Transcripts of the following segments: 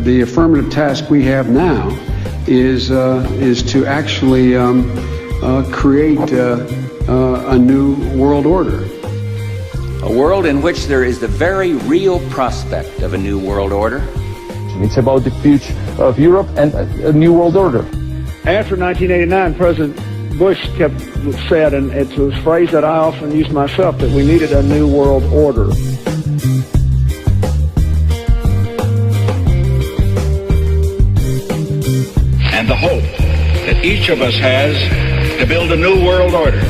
the affirmative task we have now is to actually create a new world order. A world in which there is the very real prospect of a new world order. It's about the future of Europe and a new world order. After 1989, President Bush said, and it's a phrase that I often use myself, that we needed a new world order. And the hope that each of us has to build a new world order.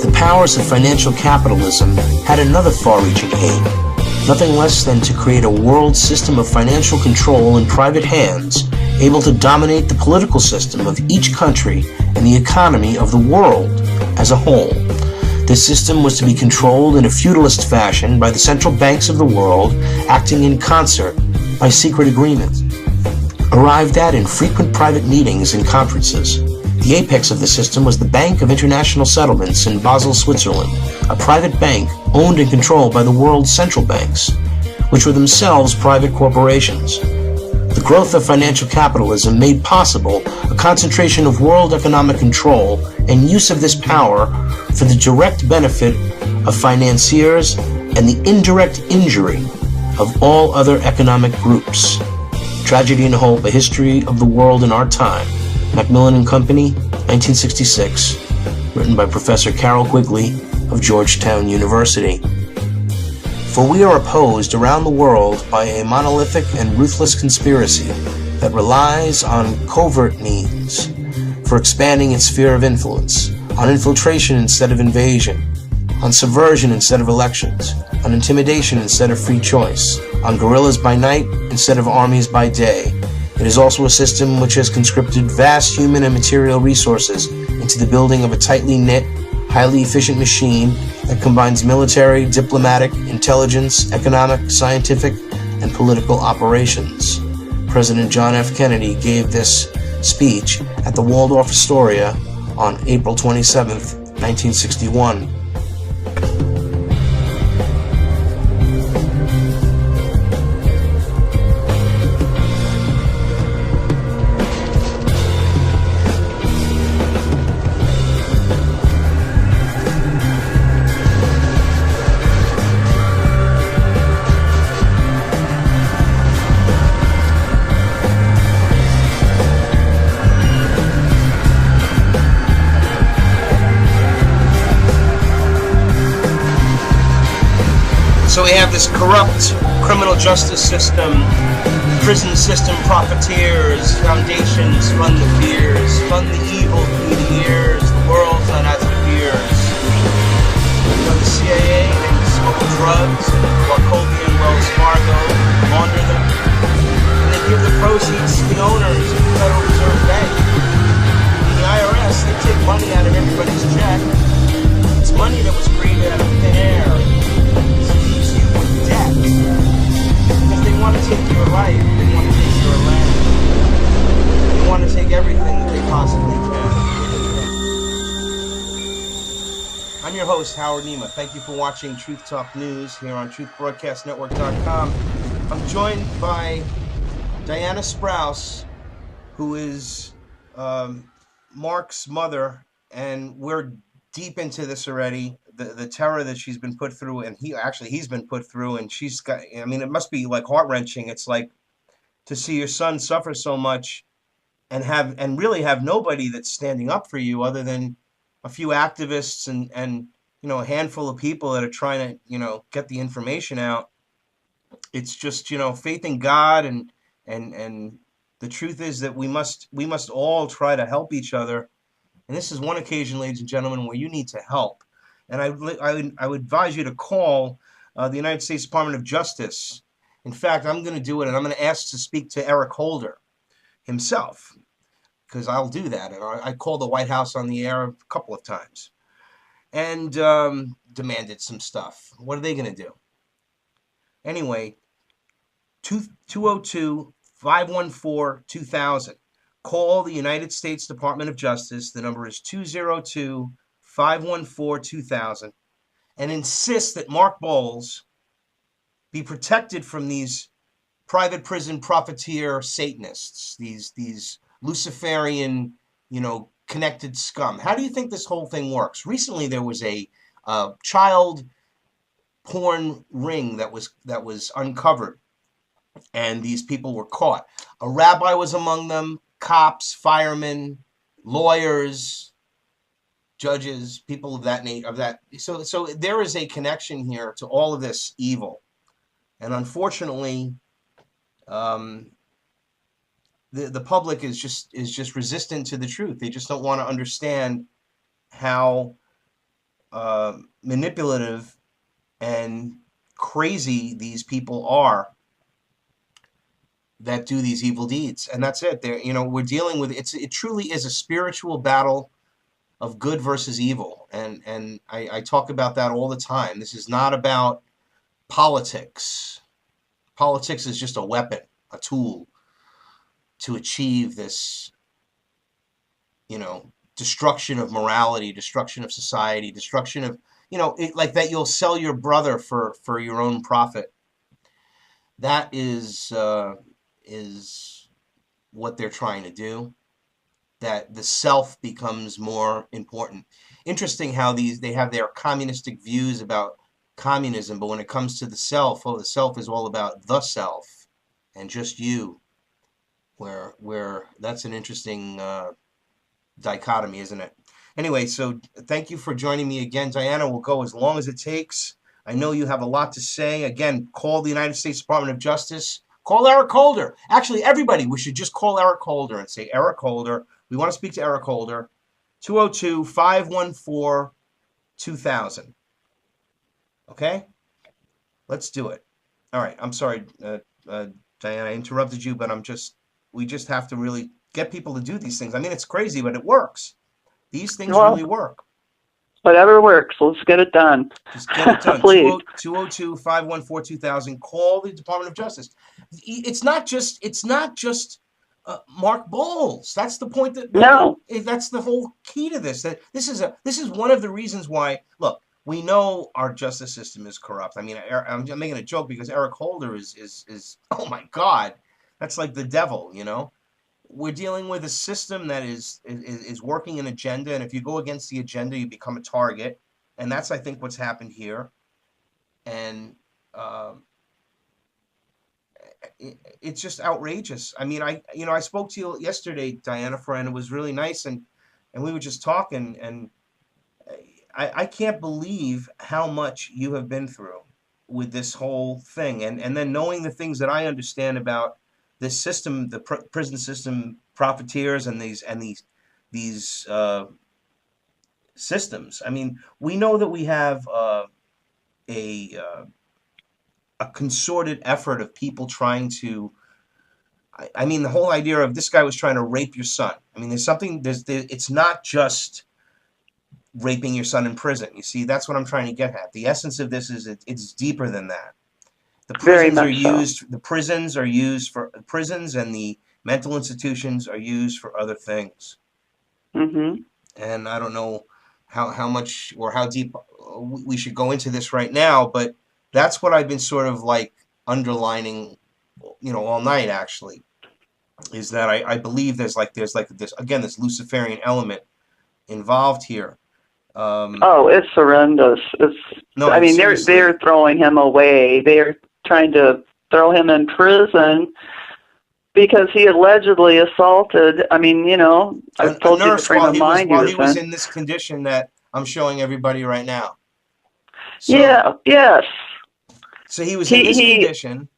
The powers of financial capitalism had another far-reaching aim, nothing less than to create a world system of financial control in private hands, able to dominate the political system of each country and the economy of the world as a whole. This system was to be controlled in a feudalist fashion by the central banks of the world, acting in concert by secret agreements, arrived at in frequent private meetings and conferences. The apex of the system was the Bank of International Settlements in Basel, Switzerland, a private bank owned and controlled by the world's central banks, which were themselves private corporations. The growth of financial capitalism made possible a concentration of world economic control and use of this power for the direct benefit of financiers and the indirect injury of all other economic groups. Tragedy and Hope, A History of the World in Our Time, Macmillan and Company, 1966, written by Professor Carol Quigley of Georgetown University. For we are opposed around the world by a monolithic and ruthless conspiracy that relies on covert means for expanding its sphere of influence, on infiltration instead of invasion, on subversion instead of elections, on intimidation instead of free choice, on guerrillas by night instead of armies by day. It is also a system which has conscripted vast human and material resources into the building of a tightly knit, highly efficient machine that combines military, diplomatic, intelligence, economic, scientific, and political operations. President John F. Kennedy gave this speech at the Waldorf Astoria on April 27, 1961. So we have this corrupt criminal justice system, prison system profiteers, foundations fund the fears, fund the evil through the years, the world's not as it appears. You know, the CIA, they smuggle drugs, Wachovia and Wells Fargo, launder them, and they give the proceeds to the owners of the Federal Reserve Bank. And the IRS, they take money out of everybody's check. It's money that was created out of thin air. Debt. Because they want to take your life, they want to take your land, they want to take everything that they possibly can. I'm your host, Howard Nima. Thank you for watching Truth Talk News here on truthbroadcastnetwork.com. I'm joined by Diana Sprouse, who is Mark's mother, and we're deep into this already. The terror that she's been put through, and he's been put through, and she's got, I mean, it must be like heart-wrenching. It's like to see your son suffer so much and really have nobody that's standing up for you other than a few activists and you know, a handful of people that are trying to, you know, get the information out. It's just, you know, faith in God, and the truth is that we must all try to help each other. And this is one occasion, ladies and gentlemen, where you need to help. And I would advise you to call the United States Department of Justice. In fact, I'm going to do it, and I'm going to ask to speak to Eric Holder himself, because I'll do that. And I called the White House on the air a couple of times and demanded some stuff. What are they going to do? Anyway, 202-514-2000. Call the United States Department of Justice. The number is 202-514-2000, and insist that Mark Bowles be protected from these private prison profiteer Satanists, these Luciferian, connected scum. How do you think this whole thing works? Recently, there was a child porn ring that was uncovered, and these people were caught. A rabbi was among them, cops, firemen, lawyers, judges, people of that nature. So there is a connection here to all of this evil, and unfortunately, the public is just resistant to the truth. They just don't want to understand how manipulative and crazy these people are that do these evil deeds. And that's it. We're dealing with it truly is a spiritual battle of good versus evil. And I talk about that all the time. This is not about politics. Politics is just a weapon, a tool to achieve this, destruction of morality, destruction of society, destruction of, like that you'll sell your brother for your own profit. That is what they're trying to do. That the self becomes more important. Interesting how they have their communistic views about communism, but when it comes to the self, the self is all about the self and just you. Where that's an interesting dichotomy, isn't it? Anyway, so thank you for joining me again. Diana, will go as long as it takes. I know you have a lot to say. Again, call the United States Department of Justice. Call Eric Holder. Actually, everybody, we should just call Eric Holder and say, Eric Holder, we want to speak to Eric Holder. 202-514-2000. Okay? Let's do it. All right. I'm sorry, Diana, I interrupted you, but we just have to really get people to do these things. I mean, it's crazy, but it works. These things really work. Whatever works. Let's get it done. Just get it done. Please. 202-514-2000. Call the Department of Justice. It's not just Mark Bowles. That's the point. That's the whole key to this. That this is one of the reasons why. Look, we know our justice system is corrupt. I mean, I'm making a joke because Eric Holder is oh my God, that's like the devil. We're dealing with a system that is working an agenda, and if you go against the agenda, you become a target, and that's, I think, what's happened here. And it's just outrageous. I mean, I spoke to you yesterday, Diana, and it was really nice, and we were just talking, and I can't believe how much you have been through with this whole thing, and then knowing the things that I understand about this system, the prison system, profiteers, and these systems. I mean, we know that we have a concerted effort of people trying to. I mean, the whole idea of this guy was trying to rape your son. I mean, it's not just raping your son in prison. You see, that's what I'm trying to get at. The essence of this is it's deeper than that. The prisons are used for prisons, and the mental institutions are used for other things. Mm-hmm. And I don't know how much or how deep we should go into this right now, but that's what I've been sort of like underlining, all night actually, is that I believe there's this Luciferian element involved here. It's horrendous. They're throwing him away. They're trying to throw him in prison because he allegedly assaulted. I mean, I've told you the frame of mind while he was in this condition that I'm showing everybody right now. So, yes. So he was in this condition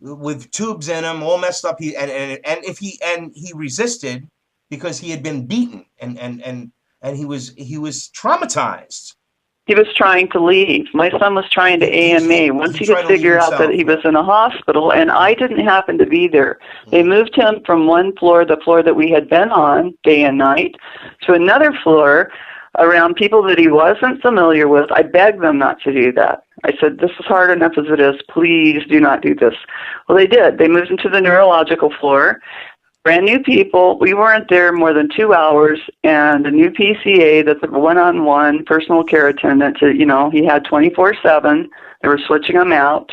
with tubes in him, all messed up. He resisted because he had been beaten and he was traumatized. He was trying to leave. My son was trying to AMA once he could figure out that he was in a hospital, and I didn't happen to be there. They moved him from one floor, the floor that we had been on day and night, to another floor around people that he wasn't familiar with. I begged them not to do that. I said, this is hard enough as it is. Please do not do this. Well, they did. They moved him to the neurological floor. Brand new people. We weren't there more than 2 hours, and a new PCA, that's a one-on-one personal care attendant. He had 24/7. They were switching him out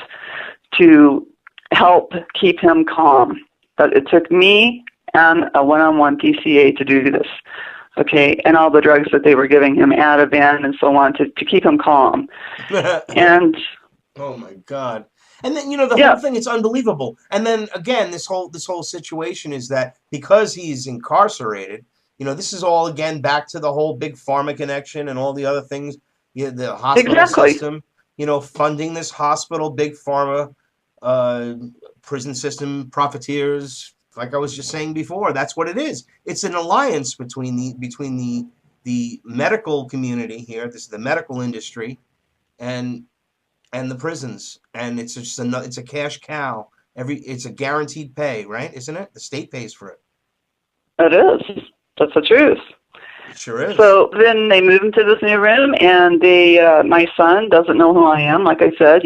to help keep him calm. But it took me and a one-on-one PCA to do this. Okay, and all the drugs that they were giving him, Ativan and so on, to keep him calm. And oh my God! And then the whole thing, it's unbelievable. And then again, this whole situation is that because he's incarcerated, this is all again back to the whole big pharma connection and all the other things. The hospital system, funding this hospital, big pharma, prison system, profiteers. Like I was just saying before, that's what it is. It's an alliance between the medical community here. This is the medical industry, and the prisons, and it's just it's a cash cow. It's a guaranteed pay, right? Isn't it? The state pays for it. It is. That's the truth. It sure is. So then they move him to this new room, and my son doesn't know who I am. Like I said,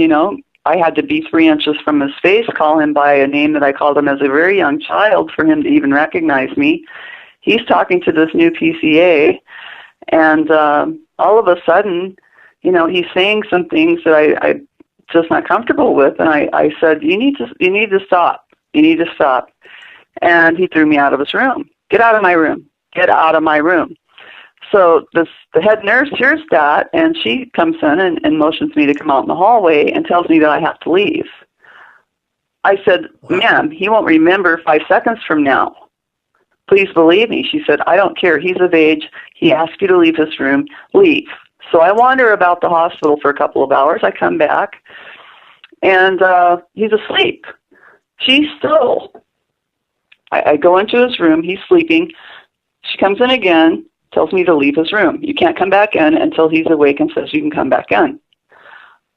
I had to be 3 inches from his face, call him by a name that I called him as a very young child for him to even recognize me. He's talking to this new PCA, and all of a sudden, he's saying some things that I'm just not comfortable with. And I said, you need to stop. You need to stop. And he threw me out of his room. Get out of my room. Get out of my room. So the head nurse hears that, and she comes in and motions me to come out in the hallway and tells me that I have to leave. I said, ma'am, he won't remember 5 seconds from now. Please believe me. She said, I don't care. He's of age. He asked you to leave his room. Leave. So I wander about the hospital for a couple of hours. I come back, and he's asleep. She's still. I go into his room. He's sleeping. She comes in again, tells me to leave his room. You can't come back in until he's awake and says you can come back in.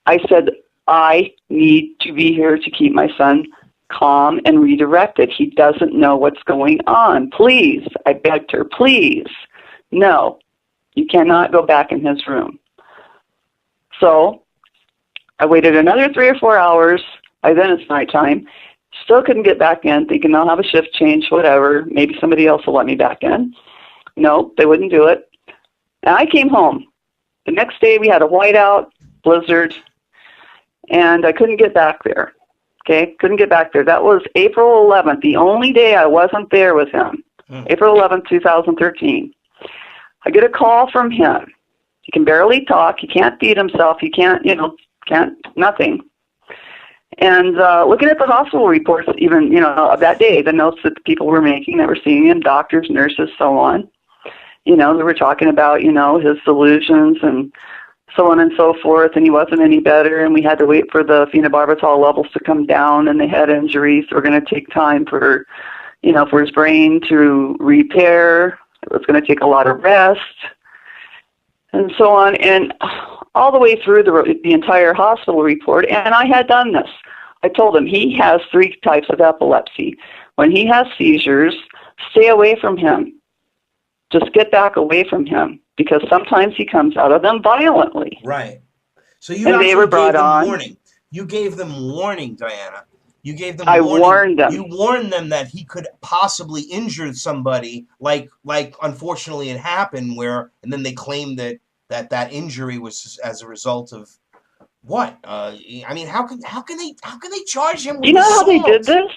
I said, I need to be here to keep my son calm and redirected. He doesn't know what's going on. Please. I begged her, please. No, you cannot go back in his room. So I waited another 3 or 4 hours. Then it's nighttime. Still couldn't get back in, thinking I'll have a shift change, whatever. Maybe somebody else will let me back in. No, they wouldn't do it. And I came home. The next day we had a whiteout, blizzard, and I couldn't get back there. Okay, couldn't get back there. That was April 11th, the only day I wasn't there with him. April 11th, 2013. I get a call from him. He can barely talk. He can't feed himself. He can't, nothing. And looking at the hospital reports, even, of that day, the notes that the people were making, they were seeing him, doctors, nurses, so on. They were talking about, his delusions and so on and so forth, and he wasn't any better, and we had to wait for the pheno-barbitol levels to come down, and the head injuries were going to take time for, for his brain to repair. It was going to take a lot of rest, and so on, and all the way through the entire hospital report, and I had done this. I told him he has 3 types of epilepsy. When he has seizures, stay away from him. Just get back away from him, because sometimes he comes out of them violently. Right. So you and they were brought on. Warning. You gave them warning, Diana. You gave them I warning. warned them. You warned them that he could possibly injure somebody, like unfortunately it happened, and then they claimed that injury was as a result of what? I mean, how can they charge him with You know assault? how they did this?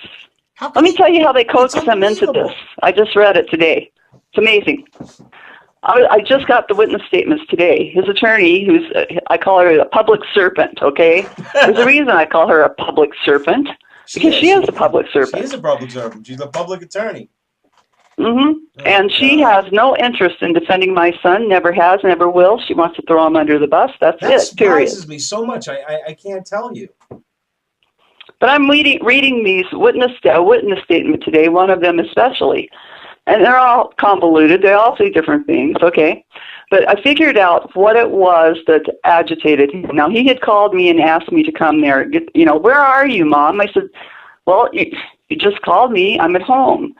Let me tell you how they coaxed them into this. I just read it today. It's amazing. I just got the witness statements today. His attorney, I call her a public serpent, okay? There's a reason I call her a public serpent, because she is a public serpent. She is a public serpent. She's a public attorney. And she has no interest in defending my son, never has, never will. She wants to throw him under the bus. That it, period. That surprises me so much. I can't tell you. But I'm reading these witness statement today, one of them especially. And they're all convoluted. They all say different things, okay? But I figured out what it was that agitated him. Now, he had called me and asked me to come there. Where are you, Mom? I said, well, you just called me. I'm at home.